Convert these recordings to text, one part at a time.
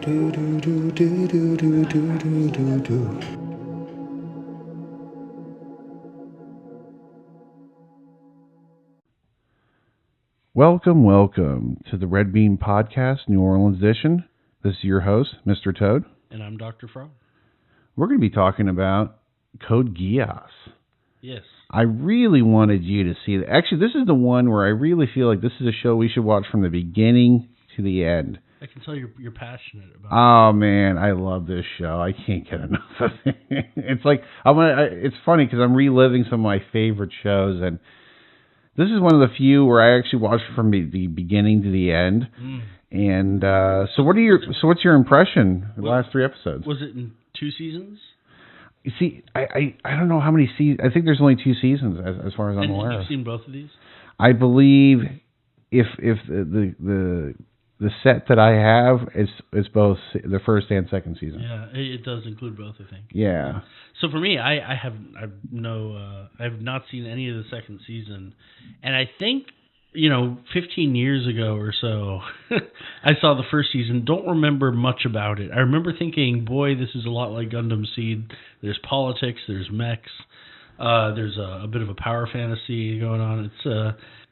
Welcome to the Red Bean Podcast, New Orleans edition. This is your host, Mr. Toad. And I'm Dr. Frog. We're going to be talking about Code Geass. Yes. I really wanted you to see it. Actually, this is the one where I really feel like this is a show we should watch from the beginning to the end. I can tell you're passionate about it. Oh, man, I love this show. I can't get enough of it. It's like, it's funny because I'm reliving some of my favorite shows, and this is one of the few where I actually watched from the beginning to the end. And so what's your impression of the last 3 episodes? Was it in 2 seasons? You see, I don't know how many seasons. I think there's only 2 seasons as far as I'm aware. And you've seen both of these? I believe if the set that I have is both the first and second season. Yeah, it does include both, I think. Yeah. So for me, I have not seen any of the second season, and I think 15 years ago or so, I saw the first season. Don't remember much about it. I remember thinking, boy, this is a lot like Gundam Seed. There's politics, there's mechs, there's a bit of a power fantasy going on.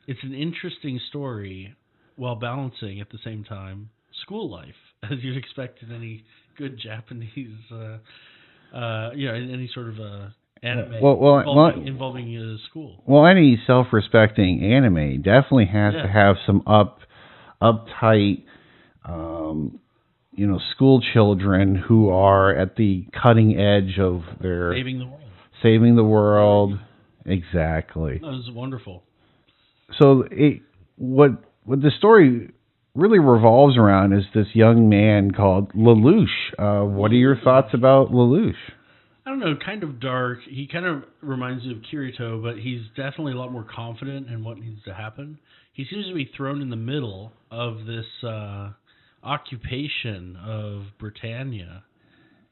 It's an interesting story while balancing at the same time school life, as you'd expect in any good Japanese, any sort of anime involving school. Well, any self-respecting anime definitely has to have some uptight, school children who are at the cutting edge of their saving the world. Exactly. That was wonderful. So what the story really revolves around is this young man called Lelouch. What are your thoughts about Lelouch? I don't know, kind of dark. He kind of reminds me of Kirito, but he's definitely a lot more confident in what needs to happen. He seems to be thrown in the middle of this occupation of Britannia,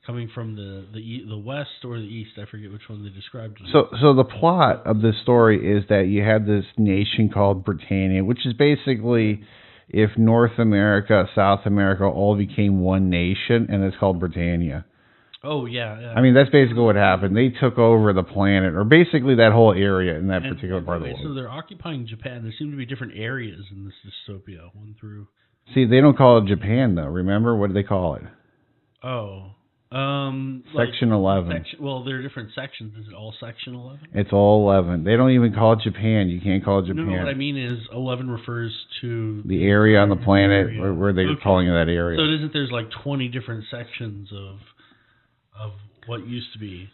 coming from the west or the east. I forget which one they described. So the plot of this story is that you have this nation called Britannia, which is basically if North America, South America all became one nation, and it's called Britannia. Oh, yeah. I mean, that's basically what happened. They took over the planet, or basically that whole area in that particular part of the world. So they're occupying Japan. There seem to be different areas in this dystopia. See, they don't call it Japan, though. Remember? What do they call it? Oh. Section 11. There are different sections. Is it all Section 11? It's all 11. They don't even call it Japan. You can't call it Japan. No, what I mean is 11 refers to the area on the planet where they're calling it that area. So it isn't there's like 20 different sections of what used to be.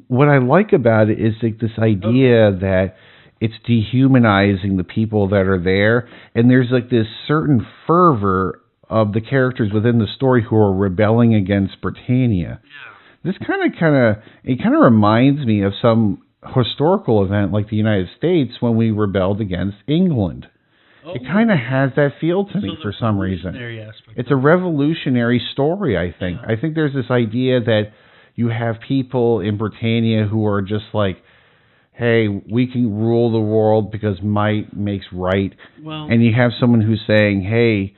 What I like about it is like this idea that it's dehumanizing the people that are there, and there's like this certain fervor of the characters within the story who are rebelling against Britannia. Yeah. This kind of reminds me of some historical event like the United States when we rebelled against England. It kind of has that feel to me for some reason. It's a revolutionary story, I think. Yeah. I think there's this idea that you have people in Britannia who are just like, hey, we can rule the world because might makes right. And you have someone who's saying, hey,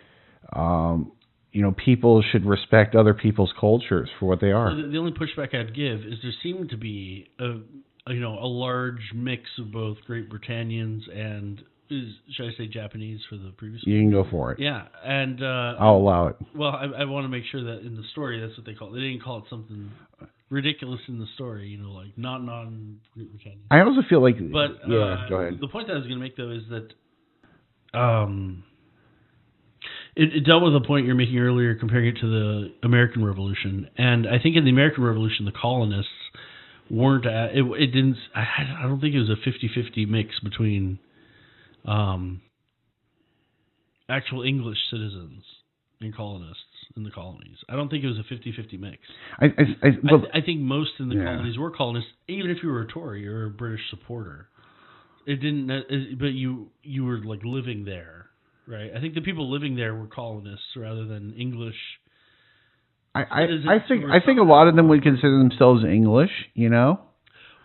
people should respect other people's cultures for what they are. So the only pushback I'd give is there seemed to be a large mix of both Great Britannians and, should I say Japanese for the previous one? You can go for it. Yeah, and I'll allow it. Well, I want to make sure that in the story that's what they call it. They didn't call it something ridiculous in the story, like not non-Great Britannia. I also feel like... But go ahead. The point that I was going to make, though, is that it dealt with the point you're making earlier, comparing it to the American Revolution. And I think in the American Revolution, the colonists weren't... I don't think it was a 50-50 mix between actual English citizens and colonists in the colonies. I don't think it was a 50-50 mix. I think most in the colonies were colonists, even if you were a Tory or a British supporter. It didn't, but you were like living there, right? I think the people living there were colonists rather than English. I think a lot of them would consider themselves English,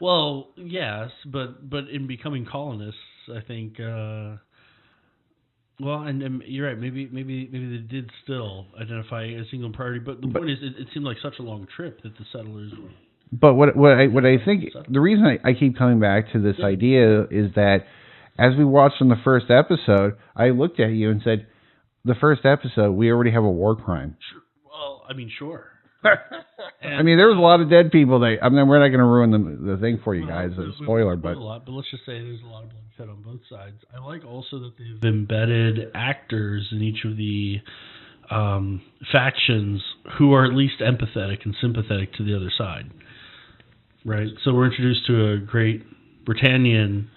Well, yes, but in becoming colonists, I think Well, and you're right. Maybe they did still identify a single priority, but the point is, it seemed like such a long trip that the settlers were. But what I think, the reason I keep coming back to this idea is that as we watched on the first episode, I looked at you and said, the first episode, we already have a war crime. Sure. Well, I mean, sure. I mean, there was a lot of dead people. I mean, we're not going to ruin the thing for you guys. A spoiler, but a lot. But let's just say there's a lot of bloodshed on both sides. I like also that they've embedded actors in each of the factions who are at least empathetic and sympathetic to the other side. Right. So we're introduced to a great Britannian,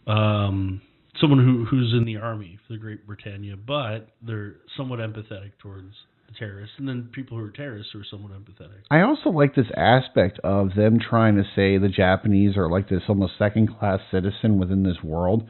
someone who's in the army for the Great Britannia, but they're somewhat empathetic towards terrorists, and then people who are terrorists who are somewhat empathetic. I also like this aspect of them trying to say the Japanese are like this almost second-class citizen within this world.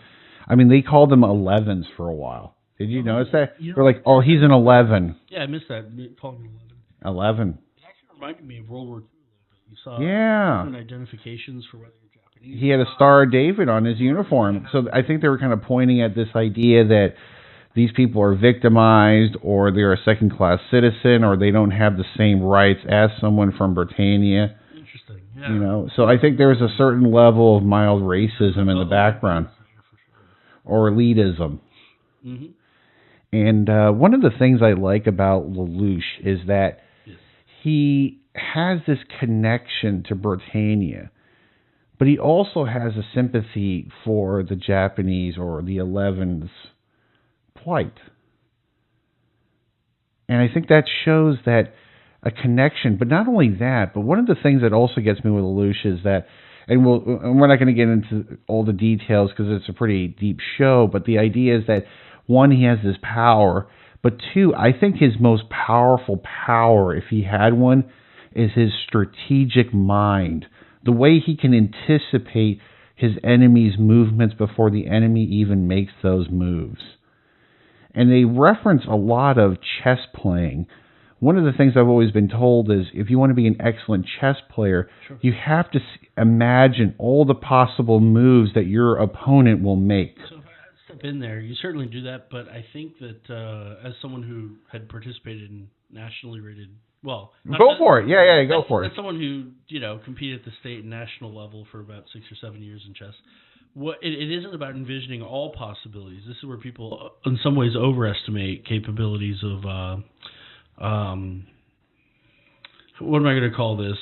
I mean, they called them 11s for a while. Did you notice that? They're like, oh, he's an 11. Yeah, I missed that. Calling him 11. 11. It actually reminded me of World War II a little bit. You saw different identifications for whether you're Japanese. He had a Star of David on his uniform. So I think they were kind of pointing at this idea that these people are victimized, or they're a second-class citizen, or they don't have the same rights as someone from Britannia. Interesting, yeah. You know, so I think there's a certain level of mild racism in the background, or elitism. Mm-hmm. And one of the things I like about Lelouch is that he has this connection to Britannia, but he also has a sympathy for the Japanese or the 11s plight. And I think that shows that a connection. But not only that, but one of the things that also gets me with Lelouch is that, and we're not going to get into all the details because it's a pretty deep show, but the idea is that, one, he has this power, but two, I think his most powerful power, if he had one, is his strategic mind. The way he can anticipate his enemy's movements before the enemy even makes those moves. And they reference a lot of chess playing. One of the things I've always been told is if you want to be an excellent chess player, you have to imagine all the possible moves that your opponent will make. So if I step in there, you certainly do that, but I think that as someone who had participated in nationally rated, well... Go for it. Yeah, go for it. As someone who, competed at the state and national level for about 6 or 7 years in chess, it isn't about envisioning all possibilities. This is where people, in some ways, overestimate capabilities of, what am I going to call this?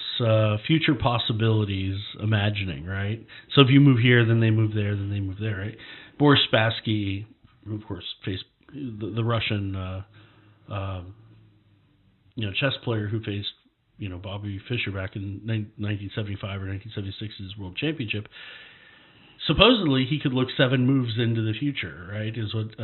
Future possibilities imagining, right? So if you move here, then they move there, then they move there, right? Boris Spassky, of course, faced the Russian, chess player who faced, Bobby Fischer back in 1975 or 1976's World Championship. Supposedly, he could look 7 moves into the future, right, is what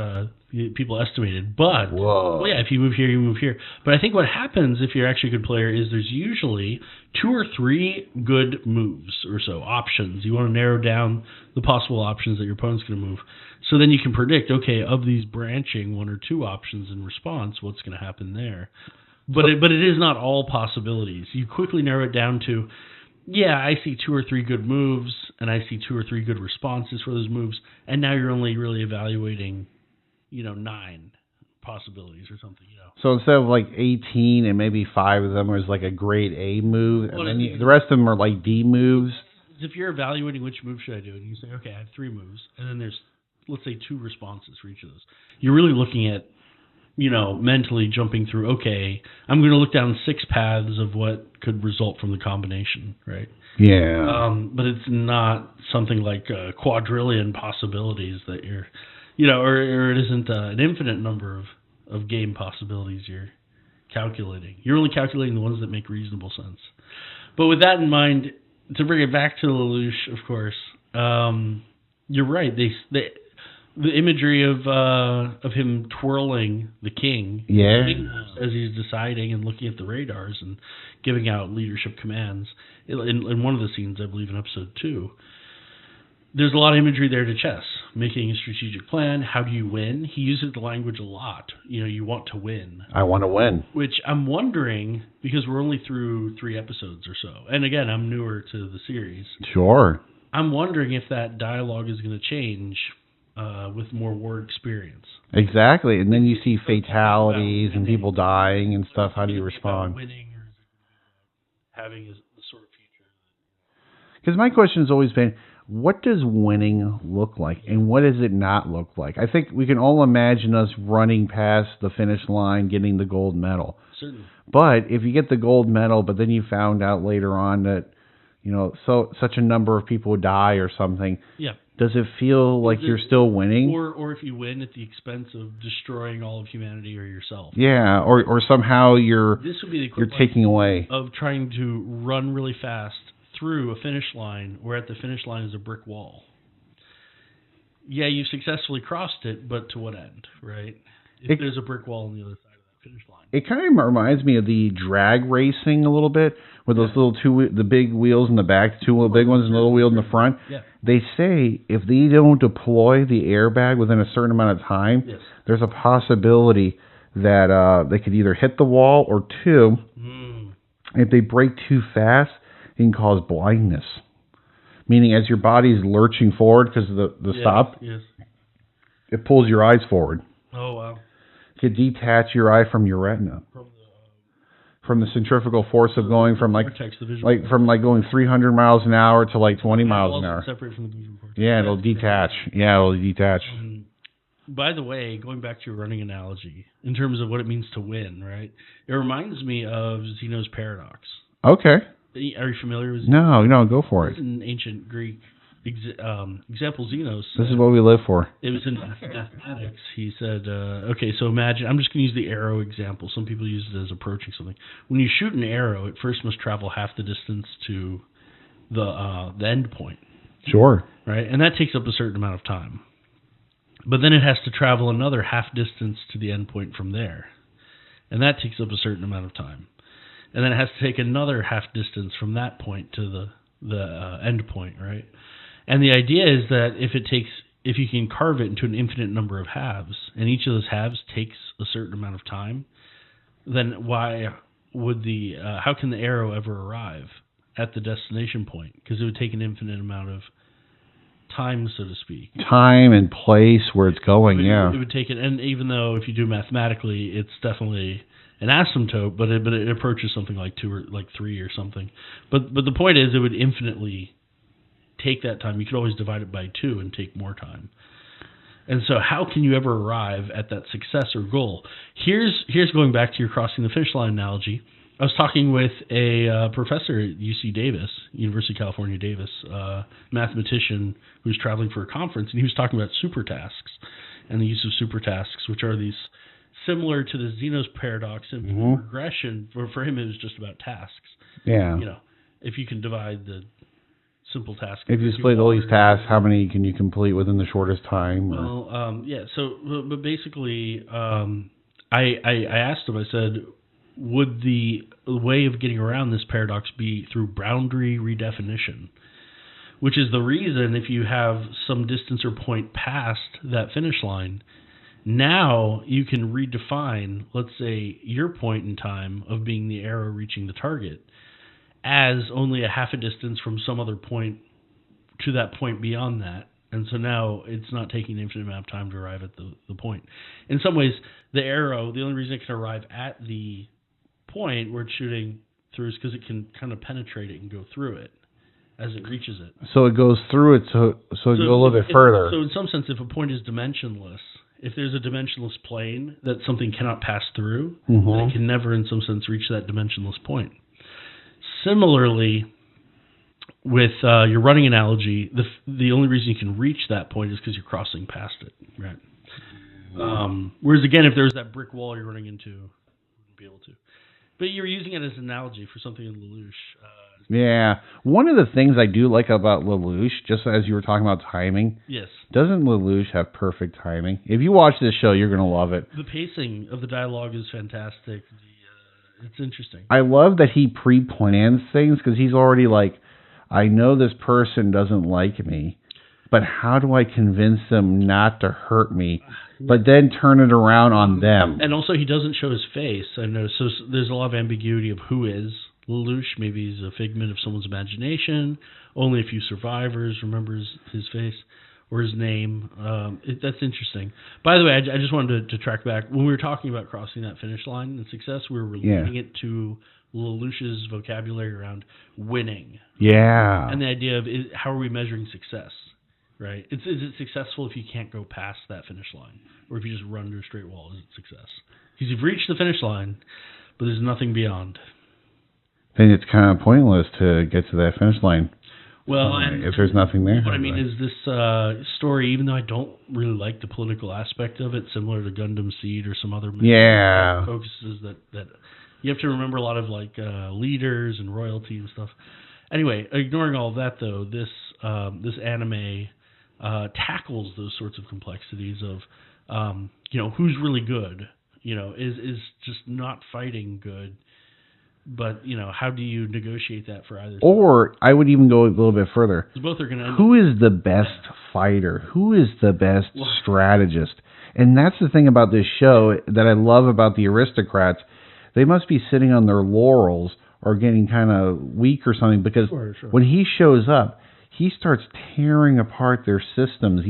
people estimated. But, well, yeah, if you move here, you move here. But I think what happens if you're actually a good player is there's usually 2 or 3 good moves or so, options. You want to narrow down the possible options that your opponent's going to move. So then you can predict, okay, of these branching 1 or 2 options in response, what's going to happen there. But it is not all possibilities. You quickly narrow it down to... yeah, I see 2 or 3 good moves, and I see 2 or 3 good responses for those moves, and now you're only really evaluating, 9 possibilities or something, So instead of like 18 and maybe 5 of them is like a grade A move, and then the rest of them are like D moves. If you're evaluating which move should I do, and you say, okay, I have 3 moves, and then there's, let's say, 2 responses for each of those, you're really looking at, mentally jumping through, okay, I'm going to look down 6 paths of what could result from the combination, right? Yeah. But it's not something like a quadrillion possibilities that you're, or it isn't an infinite number of game possibilities you're calculating. You're only calculating the ones that make reasonable sense. But with that in mind, to bring it back to Lelouch, of course, you're right. The imagery of him twirling the king, as he's deciding and looking at the radars and giving out leadership commands. In one of the scenes, I believe in episode 2, there's a lot of imagery there to chess, making a strategic plan. How do you win? He uses the language a lot. You want to win. I want to win. Which I'm wondering, because we're only through 3 episodes or so, and again, I'm newer to the series. Sure. I'm wondering if that dialogue is going to change with more war experience. Exactly, and then you see fatalities and people dying and stuff. How do you respond? Winning or having the sort of future. Because my question has always been, what does winning look like, and what does it not look like? I think we can all imagine us running past the finish line, getting the gold medal. Certainly. But if you get the gold medal, but then you found out later on that, such a number of people die or something. Yeah. Does it feel like you're still winning? Or if you win at the expense of destroying all of humanity or yourself. Yeah, or somehow you're taking away of trying to run really fast through a finish line where at the finish line is a brick wall. Yeah, you successfully crossed it, but to what end, right? If there's a brick wall on the other side of that finish line. It kind of reminds me of the drag racing a little bit, with those little the big wheels in the back, two little big ones and a little wheel in the front. Yeah. They say if they don't deploy the airbag within a certain amount of time, there's a possibility that they could either hit the wall or two, if they brake too fast, it can cause blindness. Meaning as your body's lurching forward because of the stop, it pulls your eyes forward. Oh, wow. It could detach your eye from your retina. From the centrifugal force of going from going 300 miles an hour to like 20 miles an hour. Separate from the vision force. Yeah, it'll detach. By the way, going back to your running analogy, in terms of what it means to win, right? It reminds me of Zeno's paradox. Okay. Are you familiar with Zeno? No, go for it. It's an ancient Greek example. Zeno said, this is what we live for. It was in mathematics. He said, so imagine, I'm just going to use the arrow example. Some people use it as approaching something. When you shoot an arrow, it first must travel half the distance to the end point. Sure. Right? And that takes up a certain amount of time. But then it has to travel another half distance to the end point from there. And that takes up a certain amount of time. And then it has to take another half distance from that point to the end point, right? And the idea is that if you can carve it into an infinite number of halves, and each of those halves takes a certain amount of time, then why would how can the arrow ever arrive at the destination point? Because it would take an infinite amount of time, so to speak. Time and place where it's going, It would take it, and even though if you do mathematically, it's definitely an asymptote, but it approaches something like 2 or like 3 or something. But the point is, it would infinitely take that time. You could always divide it by 2 and take more time. And so how can you ever arrive at that success or goal? Here's going back to your crossing the finish line analogy. I was talking with a professor at UC Davis, University of California, Davis, mathematician who was traveling for a conference, and he was talking about supertasks and the use of supertasks, which are these similar to the Zeno's paradox and regression. For him, it was just about tasks. Yeah. If you can divide the simple task. If you split all these tasks, how many can you complete within the shortest time? Well, So, but basically, I asked him. I said, would the way of getting around this paradox be through boundary redefinition? Which is the reason if you have some distance or point past that finish line, now you can redefine, let's say, your point in time of being the arrow reaching the target as only a half a distance from some other point to that point beyond that. And so now it's not taking an infinite amount of time to arrive at the point. In some ways, the arrow, the only reason it can arrive at the point where it's shooting through is because it can kind of penetrate it and go through it as it reaches it. So it goes through it so it goes a little bit further. So in some sense, if a point is dimensionless, if there's a dimensionless plane that something cannot pass through, then it can never in some sense reach that dimensionless point. Similarly, with your running analogy, the only reason you can reach that point is because you're crossing past it, right? Whereas again, if there's that brick wall you're running into, you wouldn't be able to. But you're using it as an analogy for something in Lelouch. Yeah. One of the things I do like about Lelouch, just as you were talking about timing, yes, doesn't Lelouch have perfect timing? If you watch this show, you're going to love it. The pacing of the dialogue is fantastic. It's interesting. I love that he pre-plans things because he's already like, I know this person doesn't like me, but how do I convince them not to hurt me, but then turn it around on them? And also, he doesn't show his face. I know, so there's a lot of ambiguity of who is Lelouch. Maybe he's a figment of someone's imagination. Only a few survivors remembers his face. or his name. That's interesting. By the way, I just wanted to track back. When we were talking about crossing that finish line and success, we were relating it to Lelouch's vocabulary around winning. Yeah. And the idea of how are we measuring success, right? Is it successful if you can't go past that finish line? Or if you just run to a straight wall, is it success? Because you've reached the finish line, but there's nothing beyond. Then it's kind of pointless to get to that finish line. Well, if there's nothing there. What I mean is this story, even though I don't really like the political aspect of it, similar to Gundam Seed or some other focuses that you have to remember a lot of like leaders and royalty and stuff. Anyway, ignoring all of that though, this anime tackles those sorts of complexities of who's really good, is just not fighting good. But, how do you negotiate that for either side? Or I would even go a little bit further. Both are going to Who is the best fighter? Who is the best strategist? And that's the thing about this show that I love about the aristocrats. They must be sitting on their laurels or getting kind of weak or something, because when he shows up, he starts tearing apart their systems.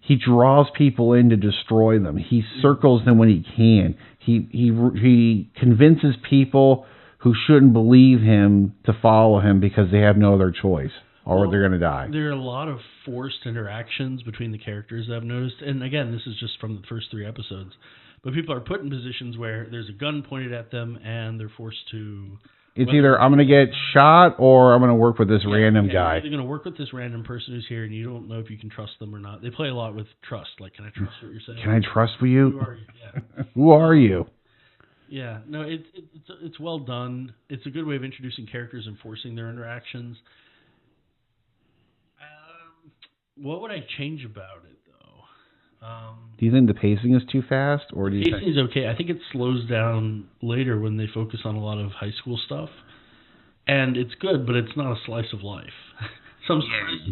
He draws people in to destroy them. He circles them when he can. He convinces people who shouldn't believe him to follow him because they have no other choice, or they're going to die. There are a lot of forced interactions between the characters that I've noticed. And again, this is just from the first 3 episodes. But people are put in positions where there's a gun pointed at them and they're forced to... It's either I'm going to get shot or I'm going to work with this random guy. You're going to work with this random person who's here and you don't know if you can trust them or not. They play a lot with trust. Like, can I trust what you're saying? Can I trust you? Who are you? Yeah. Who are you? Yeah. No, it's well done. It's a good way of introducing characters and forcing their interactions. What would I change about it, though? Do you think the pacing is too fast, or do you think... Pacing is okay. I think it slows down later when they focus on a lot of high school stuff. And it's good, but it's not a slice of life.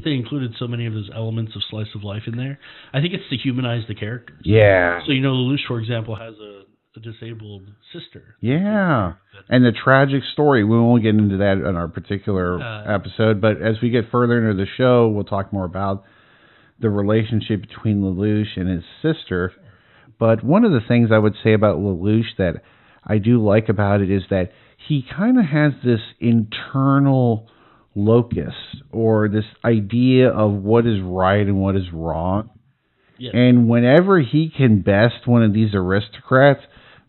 They included so many of those elements of slice of life in there. I think it's to humanize the characters. Yeah. So, Lelouch, for example, has a disabled sister. Yeah. And the tragic story, we won't get into that in our particular episode, but as we get further into the show, we'll talk more about the relationship between Lelouch and his sister. But one of the things I would say about Lelouch that I do like about it is that he kind of has this internal locus, or this idea of what is right and what is wrong. Yes. And whenever he can best one of these aristocrats,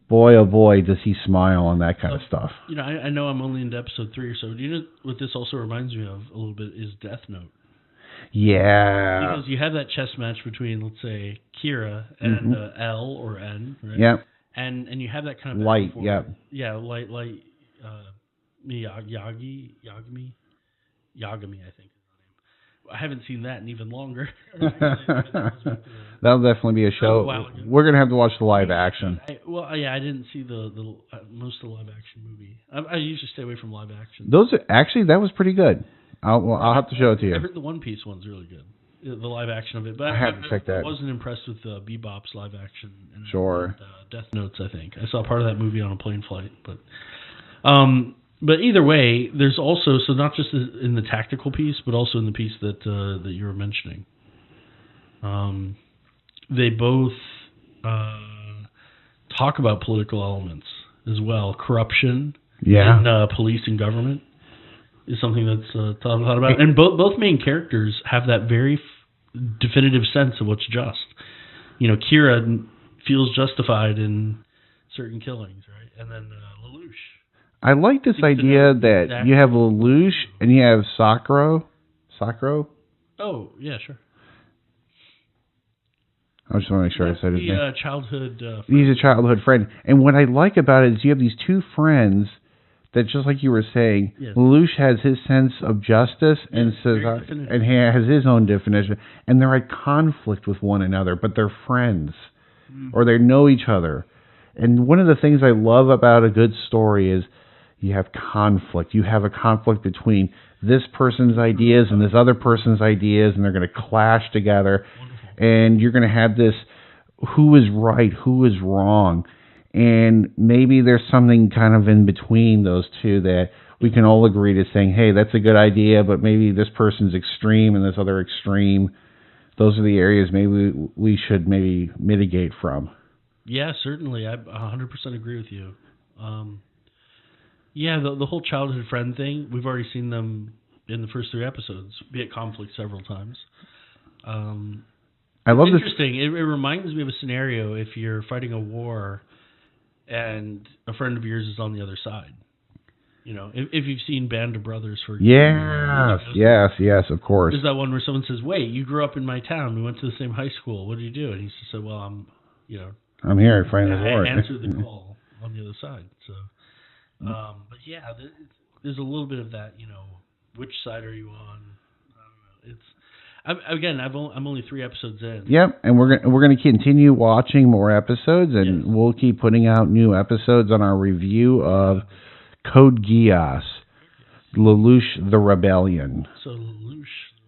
boy, oh boy, does he smile on that kind of stuff. I know I'm only into episode 3 or so. Do you know what this also reminds me of a little bit is Death Note? Yeah. Because you have that chess match between, let's say, Kira and L or N, right? Yep. And you have that kind of light, yep. Yeah, light, Yagami, I think is the name. I haven't seen that in even longer. That'll definitely be a show. We're going to have to watch the live action. I didn't see the most of the live action movie. I usually stay away from live action. That was pretty good. I'll have to show it to you. I heard the One Piece one's really good, the live action of it. But I haven't checked that. I wasn't impressed with Bebop's live action. And Death Notes, I think. I saw part of that movie on a plane flight. But either way, there's also, so not just in the tactical piece, but also in the piece that you were mentioning. They both talk about political elements as well. Corruption in police and government is something that's thought about. And both main characters have that very definitive sense of what's just. Kira feels justified in certain killings, right? And then Lelouch. I like this idea that you have Lelouch and you have Sakurro. Sakurro? Oh, yeah, sure. I just want to make sure I said his name. Childhood friend. He's a childhood friend. And what I like about it is you have these two friends that, just like you were saying, Lelouch has his sense of justice and he has his own definition. And they're at conflict with one another, but they're friends. Or they know each other. And one of the things I love about a good story is you have conflict. You have a conflict between this person's ideas and this other person's ideas, and they're going to clash together. And you're going to have this who is right, who is wrong. And maybe there's something kind of in between those two that we can all agree to saying, hey, that's a good idea, but maybe this person's extreme and this other extreme. Those are the areas maybe we should maybe mitigate from. Yeah, certainly. I 100% agree with you. Yeah, the whole childhood friend thing, we've already seen them in the first 3 episodes be at conflict several times. I love interesting. This. It reminds me of a scenario if you're fighting a war and a friend of yours is on the other side. You know, if you've seen Band of Brothers, for example. Yes, of course. There's that one where someone says, wait, you grew up in my town. We went to the same high school. What did you do? And he said, well, I'm here fighting the war. I answered the call on the other side. So, but yeah, there's a little bit of that, which side are you on? I don't know. I'm only 3 episodes in. Yep, and we're gonna continue watching more episodes, and we'll keep putting out new episodes on our review of Code Geass, Lelouch the Rebellion. So Lelouch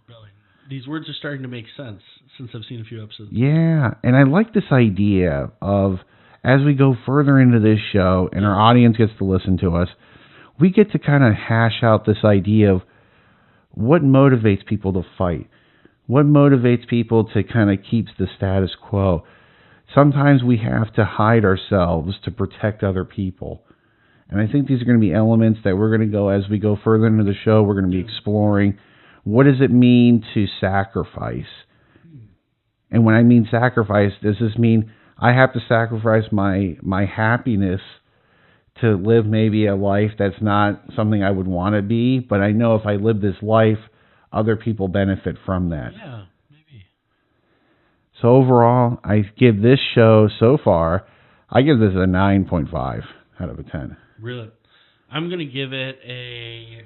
the Rebellion. These words are starting to make sense since I've seen a few episodes. Yeah, and I like this idea of, as we go further into this show and our audience gets to listen to us, we get to kind of hash out this idea of what motivates people to fight. What motivates people to kind of keep the status quo? Sometimes we have to hide ourselves to protect other people. And I think these are going to be elements that we're going to go, as we go further into the show, we're going to be exploring. What does it mean to sacrifice? And when I mean sacrifice, does this mean I have to sacrifice my happiness to live maybe a life that's not something I would want to be, but I know if I live this life, other people benefit from that. Yeah, maybe. So overall, I give this show so far, I give this a 9.5 out of a 10. Really? I'm going to give it a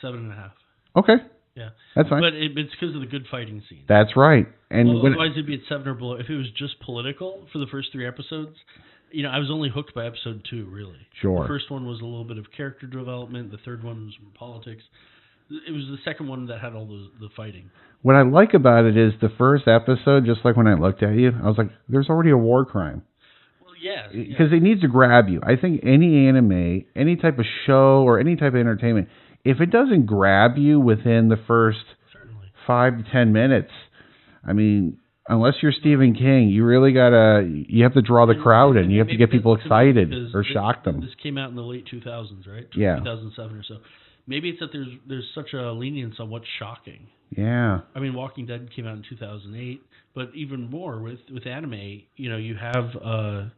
7.5. Okay. Yeah. That's fine. But it's because of the good fighting scene. That's right. And otherwise it'd be at 7 or below. If it was just political for the first 3 episodes, I was only hooked by episode 2, really. Sure. The first one was a little bit of character development. The third one was politics. It was the second one that had all the fighting. What I like about it is the first episode, just like when I looked at you, I was like, there's already a war crime. Well, yes. Because it needs to grab you. I think any anime, any type of show, or any type of entertainment, if it doesn't grab you within the first 5 to 10 minutes, I mean, unless you're Stephen King, you really you have to draw the crowd in. You have to get people excited or shock them. This came out in the late 2000s, right? Yeah. 2007 or so. Maybe it's that there's such a lenience on what's shocking. Yeah. I mean, Walking Dead came out in 2008, but even more with anime, you have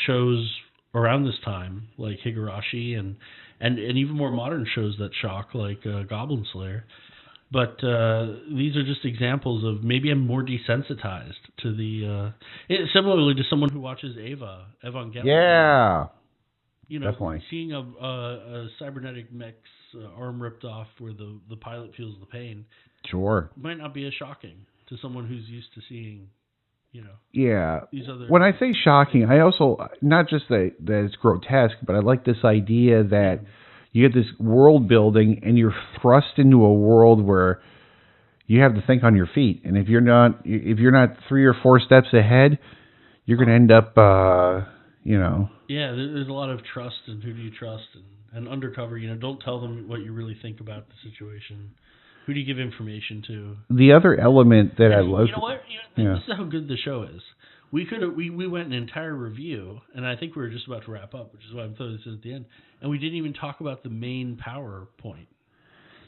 shows around this time like Higurashi and even more modern shows that shock like Goblin Slayer. But these are just examples of maybe I'm more desensitized to the similarly to someone who watches Evangelion. Yeah. Definitely. Seeing a cybernetic mech's arm ripped off where the pilot feels the pain. Sure. Might not be as shocking to someone who's used to seeing, Yeah. these other. When I say shocking, I also, not just that it's grotesque, but I like this idea that you get this world building and you're thrust into a world where you have to think on your feet. And if you're not 3 or 4 steps ahead, you're going to end up, Yeah, there's a lot of trust, and who do you trust, and undercover. Don't tell them what you really think about the situation. Who do you give information to? The other element that I love. You know what? This is how good the show is. We went an entire review, and I think we were just about to wrap up, which is why I'm throwing this in at the end. And we didn't even talk about the main power point.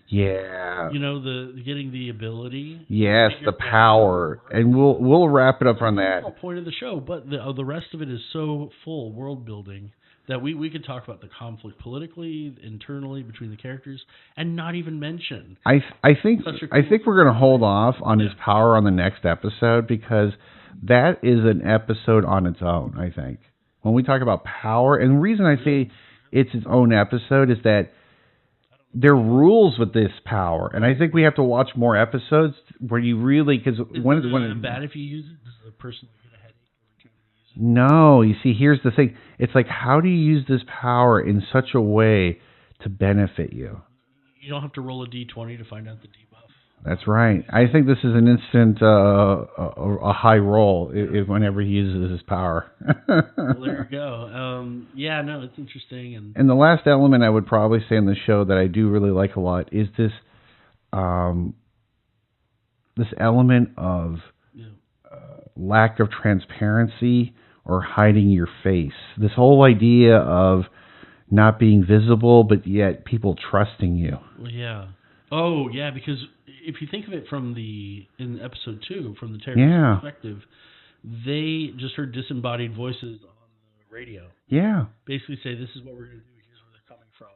Yeah. The getting the ability. Yes, the power, and we'll wrap it up on that. That's the point of the show, but the rest of it is so full world building that we could talk about the conflict politically, internally between the characters, and not even mention. I think we're going to hold off on his power on the next episode, because that is an episode on its own. I think when we talk about power, and the reason I say it's its own episode is that there are rules with this power, and I think we have to watch more episodes where you really, because when it's bad if you use it, does the person get a headache every time you use it? No, you see, here's the thing. It's like, how do you use this power in such a way to benefit you? You don't have to roll a d20 to find out the debuff. That's right. I think this is an instant a high roll whenever he uses his power. Well, there you go. Yeah, no, it's interesting. And the last element I would probably say in the show that I do really like a lot is this this element of lack of transparency or hiding your face. This whole idea of not being visible, but yet people trusting you. Well, yeah. Oh, yeah, because if you think of it in episode 2, from the Terminator perspective, they just heard disembodied voices on the radio. Yeah. Basically say, this is what we're going to do, here's where they're coming from.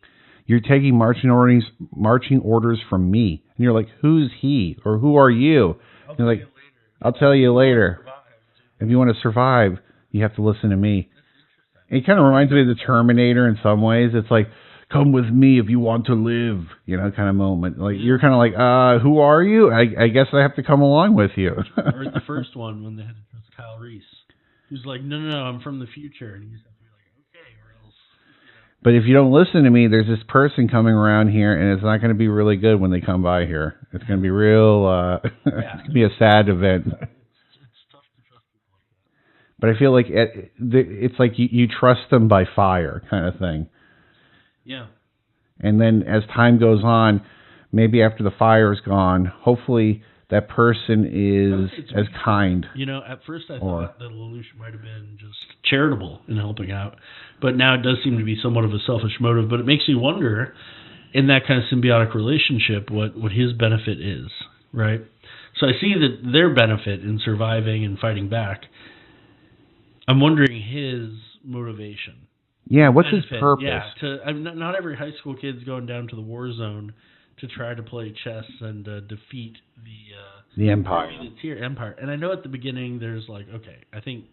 And you're taking marching orders from me. And you're like, who's he? Or who are you? You're like, I'll tell you later. If you want to survive, you have to listen to me. It kind of reminds me of the Terminator in some ways. It's like, come with me if you want to live, kind of moment. Like, you're kind of like, who are you? I guess I have to come along with you. Or the first one when they had to trust Kyle Reese, who's like, no, I'm from the future. And you just have to be like, okay, or else. But if you don't listen to me, there's this person coming around here, and it's not going to be really good when they come by here. It's going to be real, it's going to be a sad event. It's tough to trust people like that. But I feel like it's like you trust them by fire kind of thing. Yeah. And then as time goes on, maybe after the fire is gone, hopefully that person is as kind. At first I thought that Lelouch might have been just charitable in helping out. But now it does seem to be somewhat of a selfish motive. But it makes me wonder, in that kind of symbiotic relationship, what his benefit is, right? So I see that their benefit in surviving and fighting back. I'm wondering his motivation. Yeah, what's his purpose? Yeah, not every high school kid's going down to the war zone to try to play chess and defeat the Empire. The tier Empire. And I know at the beginning there's like, okay, I think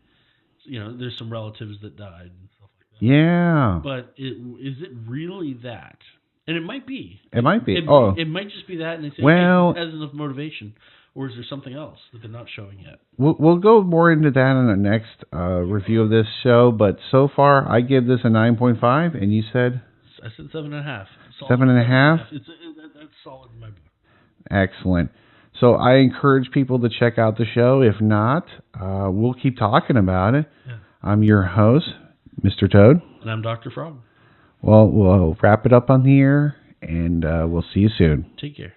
there's some relatives that died and stuff like that. Yeah. But is it really that? And it might be. It might be. It might just be that, and they say, hey, it has enough motivation. Or is there something else that they're not showing yet? We'll go more into that in the next review of this show. But so far, I give this a 9.5, and you said? I said 7.5. 7.5? That's solid in my book. Excellent. So I encourage people to check out the show. If not, we'll keep talking about it. Yeah. I'm your host, Mr. Toad. And I'm Dr. Frog. Well, we'll wrap it up on here, and we'll see you soon. Take care.